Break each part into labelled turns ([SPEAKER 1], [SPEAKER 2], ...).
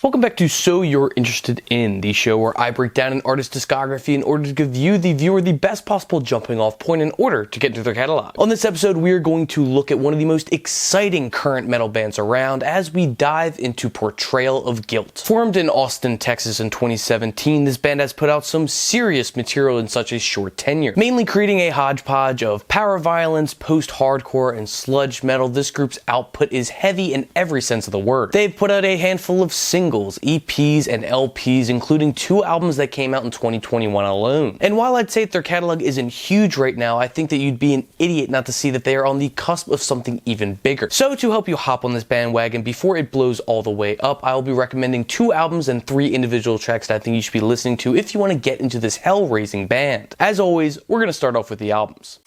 [SPEAKER 1] Welcome back to So You're Interested In, the show where I break down an artist's discography in order to give you, the viewer, the best possible jumping off point in order to get into their catalog. On this episode, we are going to look at one of the most exciting current metal bands around as we dive into Portrayal of Guilt. Formed in Austin, Texas in 2017, this band has put out some serious material in such a short tenure, mainly creating a hodgepodge of power violence, post-hardcore, and sludge metal. This group's output is heavy in every sense of the word. They've put out a handful of singles, EPs, and LPs, including 2 albums that came out in 2021 alone. And while I'd say that their catalog isn't huge right now, I think that you'd be an idiot not to see that they are on the cusp of something even bigger. So to help you hop on this bandwagon before it blows all the way up, I will be recommending 2 albums and 3 individual tracks that I think you should be listening to if you want to get into this hell-raising band. As always, we're going to start off with the albums.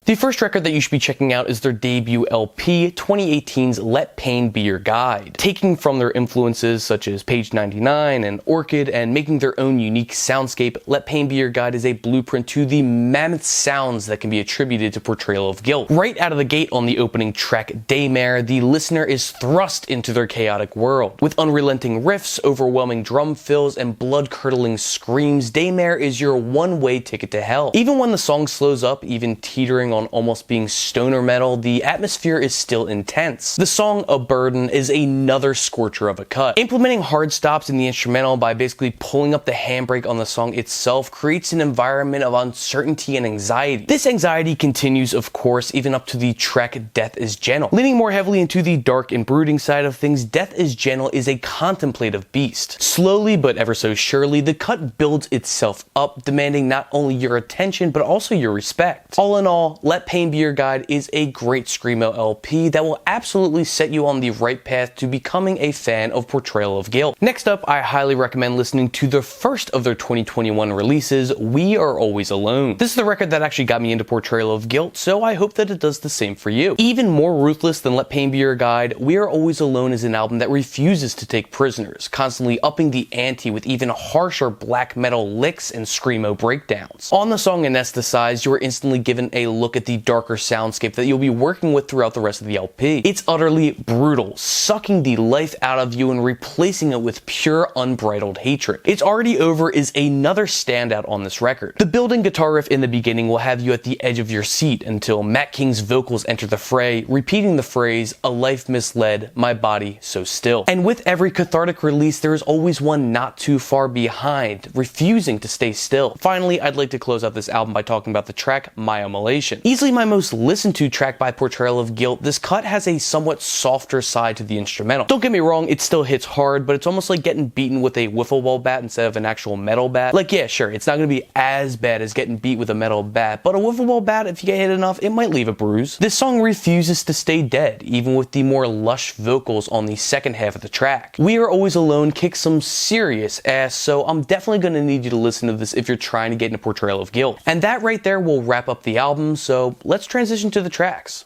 [SPEAKER 1] The first record that you should be checking out is their debut LP, 2018's Let Pain Be Your Guide. Taking from their influences such as Page 99 and Orchid and making their own unique soundscape, Let Pain Be Your Guide is a blueprint to the mammoth sounds that can be attributed to Portrayal of Guilt. Right out of the gate on the opening track, Daymare, the listener is thrust into their chaotic world. With unrelenting riffs, overwhelming drum fills, and blood-curdling screams, Daymare is your one-way ticket to hell. Even when the song slows up, even teetering on almost being stoner metal, the atmosphere is still intense. The song A Burden is another scorcher of a cut. Implementing hard stops in the instrumental by basically pulling up the handbrake on the song itself creates an environment of uncertainty and anxiety. This anxiety continues, of course, even up to the track Death is Gentle. Leaning more heavily into the dark and brooding side of things, Death is Gentle is a contemplative beast. Slowly but ever so surely, the cut builds itself up, demanding not only your attention but also your respect. All in all, Let Pain Be Your Guide is a great screamo LP that will absolutely set you on the right path to becoming a fan of Portrayal of Guilt. Next up, I highly recommend listening to the first of their 2021 releases, We Are Always Alone. This is the record that actually got me into Portrayal of Guilt, so I hope that it does the same for you. Even more ruthless than Let Pain Be Your Guide, We Are Always Alone is an album that refuses to take prisoners, constantly upping the ante with even harsher black metal licks and screamo breakdowns. On the song Anesthetized, you are instantly given a look at the darker soundscape that you'll be working with throughout the rest of the LP. It's utterly brutal, sucking the life out of you and replacing it with pure unbridled hatred. It's Already Over is another standout on this record. The building guitar riff in the beginning will have you at the edge of your seat until Matt King's vocals enter the fray, repeating the phrase, "A life misled, my body so still." And with every cathartic release, there is always one not too far behind, refusing to stay still. Finally, I'd like to close out this album by talking about the track My Immolation. Easily my most listened to track by Portrayal of Guilt, this cut has a somewhat softer side to the instrumental. Don't get me wrong, it still hits hard, but it's almost like getting beaten with a wiffle ball bat instead of an actual metal bat. Like, yeah, sure, it's not going to be as bad as getting beat with a metal bat, but a wiffle ball bat, if you get hit enough, it might leave a bruise. This song refuses to stay dead, even with the more lush vocals on the second half of the track. We Are Always Alone kicks some serious ass, so I'm definitely going to need you to listen to this if you're trying to get into Portrayal of Guilt. And that right there will wrap up the album, so let's transition to the tracks.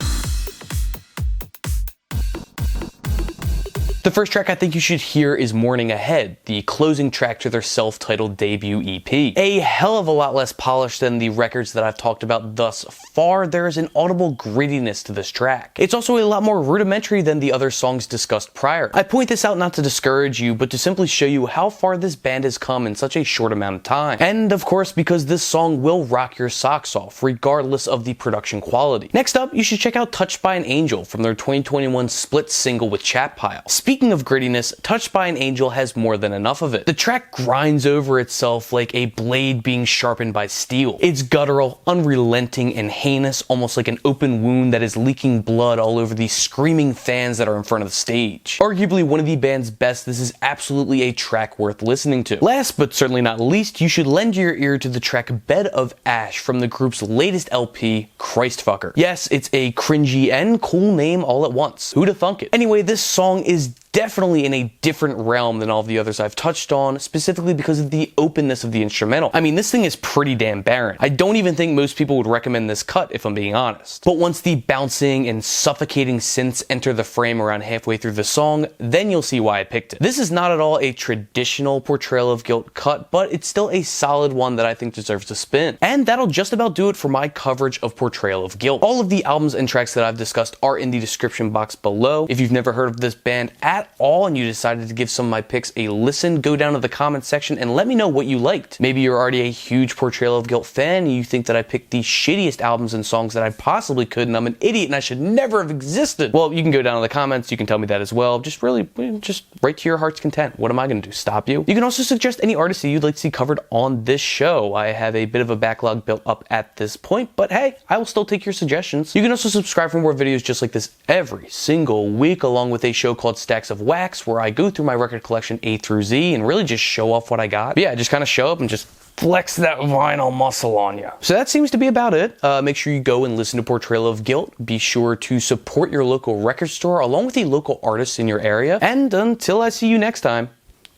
[SPEAKER 1] The first track I think you should hear is Morning Ahead, the closing track to their self-titled debut EP. A hell of a lot less polished than the records that I've talked about thus far, there is an audible grittiness to this track. It's also a lot more rudimentary than the other songs discussed prior. I point this out not to discourage you, but to simply show you how far this band has come in such a short amount of time. And of course, because this song will rock your socks off, regardless of the production quality. Next up, you should check out Touched by an Angel from their 2021 split single with Chat Pile. Speaking of grittiness, Touched by an Angel has more than enough of it. The track grinds over itself like a blade being sharpened by steel. It's guttural, unrelenting, and heinous, almost like an open wound that is leaking blood all over the screaming fans that are in front of the stage. Arguably one of the band's best, this is absolutely a track worth listening to. Last but certainly not least, you should lend your ear to the track Bed of Ash from the group's latest LP, Christfucker. Yes, it's a cringy and cool name all at once. Who'da thunk it? Anyway, this song is definitely in a different realm than all of the others I've touched on, specifically because of the openness of the instrumental. I mean, this thing is pretty damn barren. I don't even think most people would recommend this cut, if I'm being honest. But once the bouncing and suffocating synths enter the frame around halfway through the song, then you'll see why I picked it. This is not at all a traditional Portrayal of Guilt cut, but it's still a solid one that I think deserves a spin. And that'll just about do it for my coverage of Portrayal of Guilt. All of the albums and tracks that I've discussed are in the description box below. If you've never heard of this band at all and you decided to give some of my picks a listen, go down to the comments section and let me know what you liked. Maybe you're already a huge Portrayal of Guilt fan and you think that I picked the shittiest albums and songs that I possibly could and I'm an idiot and I should never have existed. Well, you can go down in the comments, you can tell me that as well. Just right to your heart's content. What am I going to do? Stop you? You can also suggest any artists that you'd like to see covered on this show. I have a bit of a backlog built up at this point, but hey, I will still take your suggestions. You can also subscribe for more videos just like this every single week, along with a show called Stacks of Wax, where I go through my record collection A through Z and really just show off what I got. But yeah, just kind of show up and just flex that vinyl muscle on you. So that seems to be about it. Make sure you go and listen to Portrayal of Guilt. Be sure to support your local record store along with the local artists in your area. And until I see you next time,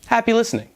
[SPEAKER 1] happy listening.